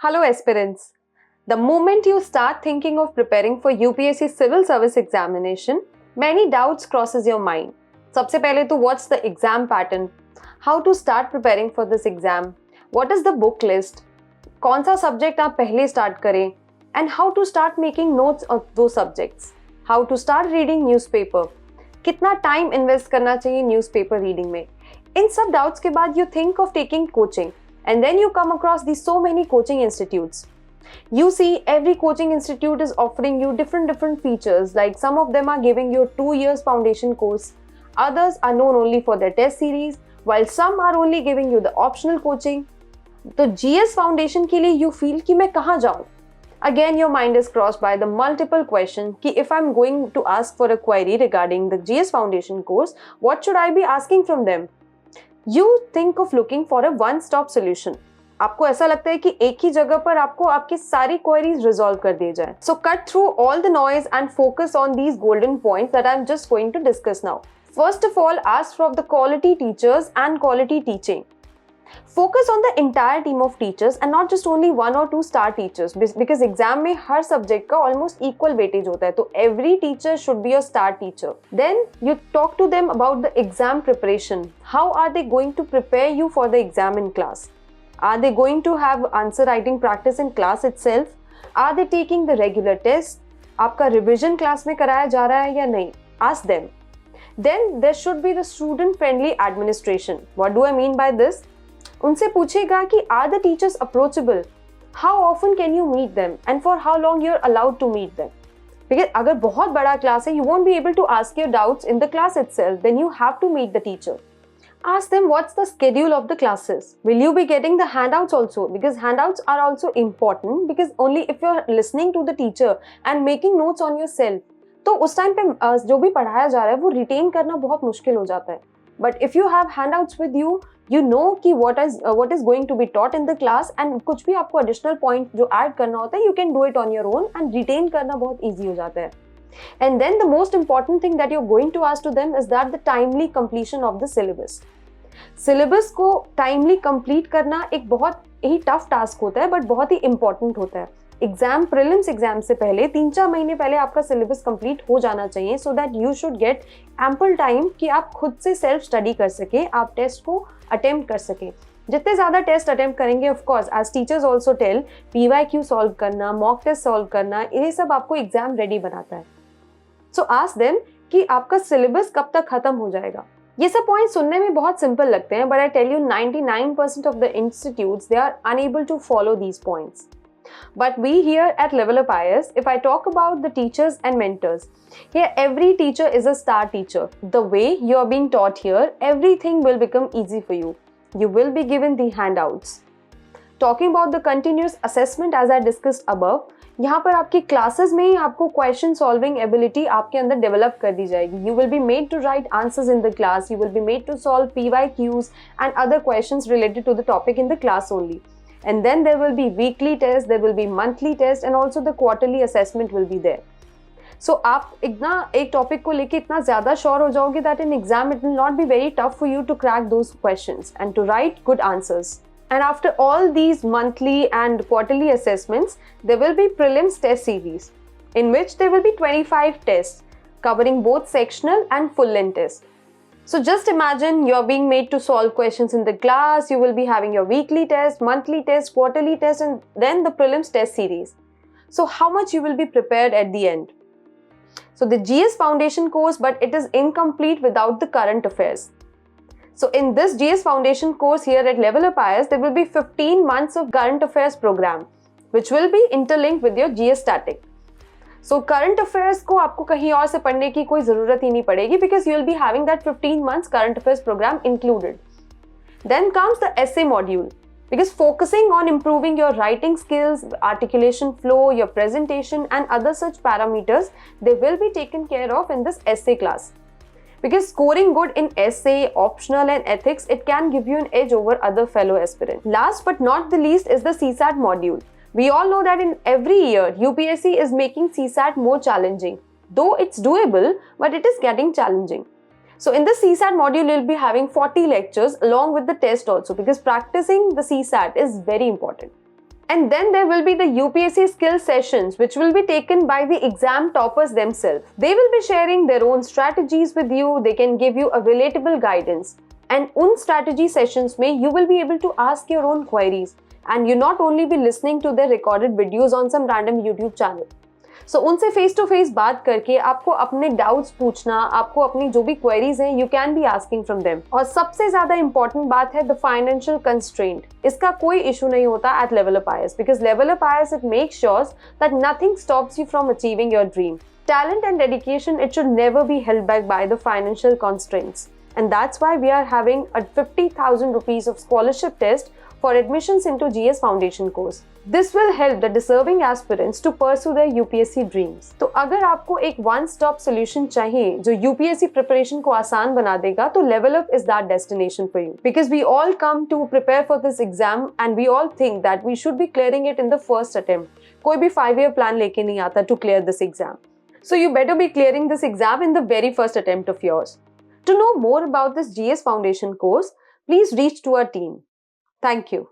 Hello aspirants. The moment you start thinking of preparing for UPSC civil service examination, many doubts crosses your mind. सबसे पहले तो what's the exam pattern? How to start preparing for this exam? What is the book list? कौन सा subject आप पहले start करें? And how to start making notes of those subjects? How to start reading newspaper? कितना time invest करना चाहिए newspaper reading में? इन सब doubts के बाद you think of taking coaching. And then you come across these so many coaching institutes. You see every coaching institute is offering you different features, like some of them are giving you 2 years foundation course, others are known only for their test series, while some are only giving you the optional coaching. तो GS foundation के लिए you feel कि मैं कहाँ जाऊँ? Again your mind is crossed by the multiple question कि if I'm going to ask for a query regarding the GS foundation course, what should I be asking from them? You think of looking for a one-stop solution. आपको ऐसा लगता है कि एक ही जगह पर आपको आपकी सारी queries resolve कर दिए जाए. So cut through all the noise and focus on these golden points that I'm just going to discuss now. First of all, ask for the quality teachers and quality teaching. Focus on the entire team of teachers and not just only 1 or 2 star teachers because exam में हर subject का almost equal weightage होता है, तो every teacher should be a star teacher. Then you talk to them about the exam preparation. How are they going to prepare you for the exam in class? Are they going to have answer writing practice in class itself? Are they taking the regular test? आपका revision class में कराया जा रहा है या नहीं? Ask them. Then there should be the student friendly administration. What do I mean by this? उनसे पूछेगा कि are the teachers approachable? How often can you meet them? And for how long you're allowed to meet them? Because अगर बहुत बड़ा class है, you won't be able to ask your doubts in the class itself. Then you have to meet the teacher. Ask them what's the schedule of the classes. Will you be getting the handouts also? Because handouts are also important because only if you're listening to the teacher and making notes on yourself, तो उस time पे जो भी पढ़ाया जा रहा है वो retain करना बहुत मुश्किल हो जाता है. But if you have handouts with you, you know कि what is going to be taught in the class and कुछ भी आपको additional point जो add करना होता है, you can do it on your own and retain करना बहुत easy हो जाता है. And then the most important thing that you're going to ask to them is that the timely completion of the syllabus. Syllabus को timely complete करना एक बहुत ही tough task होता है, but बहुत ही important होता है. एग्जाम प्रीलिम्स एग्जाम से पहले 3-4 महीने पहले आपका सिलेबस कंप्लीट हो जाना चाहिए so that you should get ample time कि आप खुद से सेल्फ स्टडी कर सकें, आप टेस्ट को अटेम्प्ट कर सकें. जितने ज़्यादा टेस्ट अटेम्प्ट करेंगे, of course as teachers also tell, PYQ solve करना, मॉक टेस्ट सॉल्व करना, ये सब आपको एग्जाम रेडी बनाता है. सो आस्क देम कि आपका सिलेबस कब तक खत्म हो जाएगा. ये सब पॉइंट सुनने में बहुत सिंपल लगते हैं, but I tell you 99% of the institutes they are unable to follow these points. But we here at LevelUp IAS, if I talk about the teachers and mentors, here every teacher is a star teacher. The way you are being taught here, everything will become easy for you. You will be given the handouts. Talking about the continuous assessment as I discussed above, यहाँ पर आपकी classes में ही आपको question solving ability आपके अंदर develop कर दी जाएगी. You will be made to write answers in the class. You will be made to solve PYQs and other questions related to the topic in the class only. And then there will be weekly tests, there will be monthly tests and also the quarterly assessment will be there. So आप एक topic को लेके इतना ज़्यादा sure हो जाओगे that in exam it will not be very tough for you to crack those questions and to write good answers. And after all these monthly and quarterly assessments, there will be prelims test series in which there will be 25 tests covering both sectional and full length tests. So just imagine you're being made to solve questions in the class, you will be having your weekly test, monthly test, quarterly test and then the prelims test series. So how much you will be prepared at the end? So the GS foundation course, but it is incomplete without the current affairs. So in this GS foundation course here at LevelUp IAS, there will be 15 months of current affairs program, which will be interlinked with your GS static. So current affairs को आपको कहीं और से पढ़ने की कोई ज़रूरत ही नहीं पड़ेगी because you will be having that 15 months current affairs program included. Then comes the essay module because focusing on improving your writing skills, articulation flow, your presentation and other such parameters, they will be taken care of in this essay class. Because scoring good in essay, optional and ethics, it can give you an edge over other fellow aspirants. Last but not the least is the CSAT module. We all know that in every year, UPSC is making CSAT more challenging. Though it's doable, but it is getting challenging. So in the CSAT module, you'll be having 40 lectures along with the test also because practicing the CSAT is very important. And then there will be the UPSC skill sessions, which will be taken by the exam toppers themselves. They will be sharing their own strategies with you. They can give you a relatable guidance. And उन strategy sessions में you will be able to ask your own queries. And you not only be listening to their recorded videos on some random YouTube channel. So उनसे face to face बात करके आपको अपने doubts पूछना, आपको अपनी जो भी queries हैं, you can be asking from them. और सबसे ज़्यादा important बात है the financial constraint. इसका कोई issue नहीं होता at LevelUp IAS because LevelUp IAS it makes sure that nothing stops you from achieving your dream. Talent and dedication, it should never be held back by the financial constraints. And that's why we are having a 50,000 rupees of scholarship test for admissions into GS Foundation course. This will help the deserving aspirants to pursue their UPSC dreams. तो अगर आपको एक one-stop solution चाहिए जो UPSC preparation को आसान बना देगा तो LevelUp is that destination for you. Because we all come to prepare for this exam and we all think that we should be clearing it in the first attempt. कोई भी 5-year plan लेके नहीं आता to clear this exam. So you better be clearing this exam in the very first attempt of yours. To know more about this GS Foundation course, please reach to our team. Thank you.